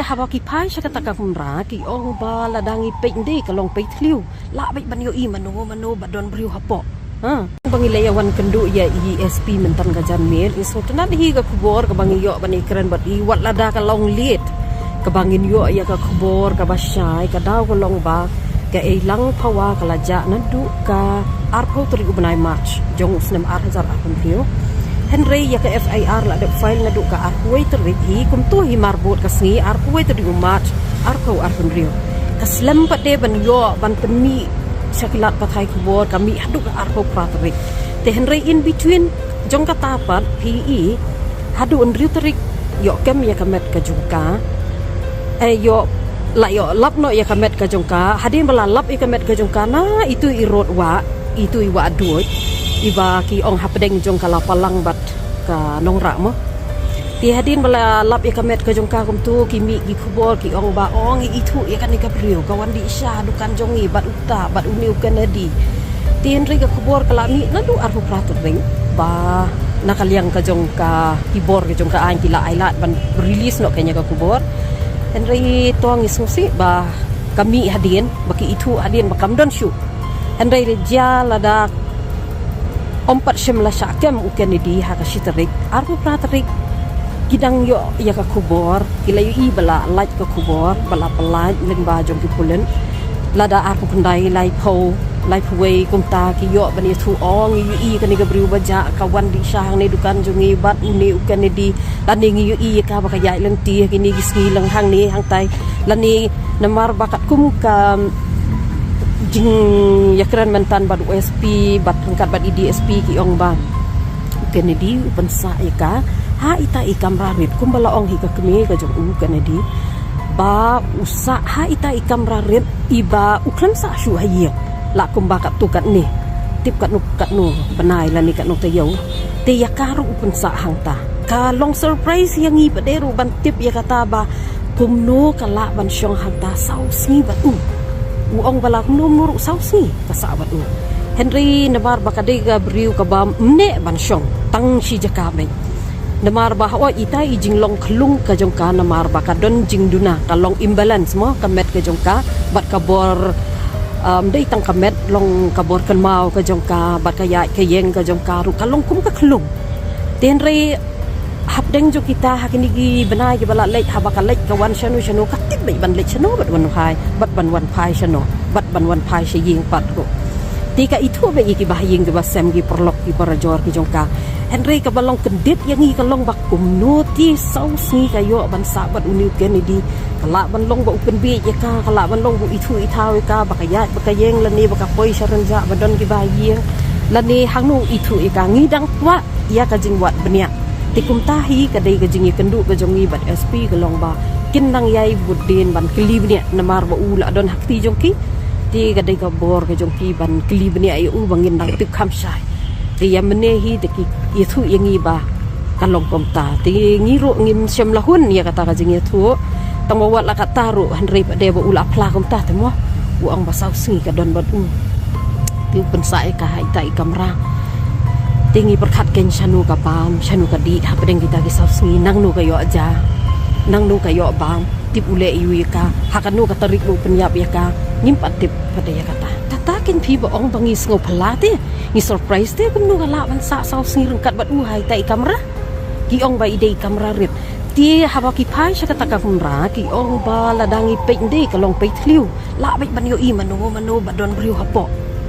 haba ki pai saka takamra ki ong ba ladangi peinde kalong peitliu la bai banyo I mano badon briu hapo bangilayawan kendu ya ESP mentan gajan mil iso tenan hi ga kubor ka bangiyo bani keren bat I wat lada kalong liet ka bangin yo ya ka kubor ka basyai ka daw kalong ba ka ilang pawa kalaja nadu ka arpo tri ubnai march jong usnem arhazar akon prio Henry ya ka FIR la de file nadu ka arpuai tri hi kum tu hi marbot ka sngi arpuai tri march arpo arkon prio kaslam pat de ban yo ban pemi sakilat pathai kubor kami hadu ka arpo pratrik te Henry in between jong ka tapat PE hadu on ritrik yo kem ya kamet ka jungka yo la yo lap no ya kamet ka jongka hadin bala lap ya kamet ka jongka na itu irot wa itu iwa duit iba ki ong hapdeng jongka la palang bat ka nongra mo ti hadin bala lap ya kamet ka jongka kum tu kimi gi kubor ki ong ba ong itu ya kan ka prio kawan di isya dukan jongi bat uta bat uniu kanadi ti Henry ka kubor kalami na du arfu pratot ring ba nakaliang ka jongka kibor ka jongka an kila ailat ban release no kanya ka kubor Henry tuang isusi ba kami hadin baki itu hadin bakam don syu Henry dia lada ompat shimla syakem uken di haka shitrik arpu pratrik gidang yo ya ka kubor kilayu I bala light ka kubor bala pelaj ling ba jong ki pulen lada arpu kendai lai po lai puwe kumta ki yo bani tu ong yu I kan ga briu baja kawan di syang ne dukan jongi bat uni uken di landing yu I ka baka yai lang ti kini gisngi lang hang ni hang tai lani namar bakat kum ka jing yakran mentan bad USP bat angkat bad IDSP ki ong ba Kennedy pensa ika ha ita ikam rarit kum bala ong hi ka kemi ka jong Kennedy ba usa ha ita ikam rarit iba uklam sa shu haye la kum bakat tukat ni tip kat nu benai lani kat nu tayau te yakaru pensa hang ta ka long surprise yang i paderu ban tip ya kata ba kum no kala ban syong hang ta sau sni ba uong balak numur sausi kasabat Henry nabar bakadega briu kabam mne bansyong tang si jakabe namar bahwa ita ijing long klung ka jongka namar bakadon jing duna kalong imbalance mo kamet ka jongka bat kabor dei tang kamet long kabor kan mau ka jongka bat kaya kayeng ka jongka ru kalong kum ka klung Henry habdeng jo kita hakini gi benai gi bala lek habaka lek kawan shanu katib bai ban lek shanu bat wan hai bat ban wan pai shanu bat ban wan pai shiying pat ro tika itu bai gi bahaying gi basem gi perlok gi parajor gi jongka Henry ka balong kendit yang gi kalong bakum noti sausi kayo ban sabat uniu Kennedy kala ban long ba upen bi ya ka kala ban long bu itu itaw ka bakayeng lani baka poi sharanja badon gi bahaying lani hangnu itu ika ngidang wa ya ka jingwat benia tikum tahi kadai gajingi kendu gajongi bat SP galong ba kinang yai budin ban kelibnya namar ba ula don hakti jongki ti kadai ka bor gajongki ban kelibnya ayu bangin nang tip khamsai ti yamnehi teki itu yangi ba kalong komta ti ngiro ngim syam lahun ya kata gajingi tu tangwat la kataru Henry pade ba ula pla komta temo uang basau singi ka don bad ti pensai ka ita ikamra tinggi perkat ken shanu ka pam shanu ka di hapdeng kita ki sawsngi nang nu kayo aja nang nu kayo bam tip ule iu ka hakanu ka tarik lu penyap ya ka ngimpat tip pada ya kata tatakin pi ba ong bangi sngo pelate ni surprise te kum nu ka lawan sa sawsngi rengkat bat uhai tai kamera ki ong ba ide kamera rit ti haba ki pai sha kata ka kumra ki ong ba ladangi pe inde kalong pe thliu la bai ban yo I mano badon briu hapo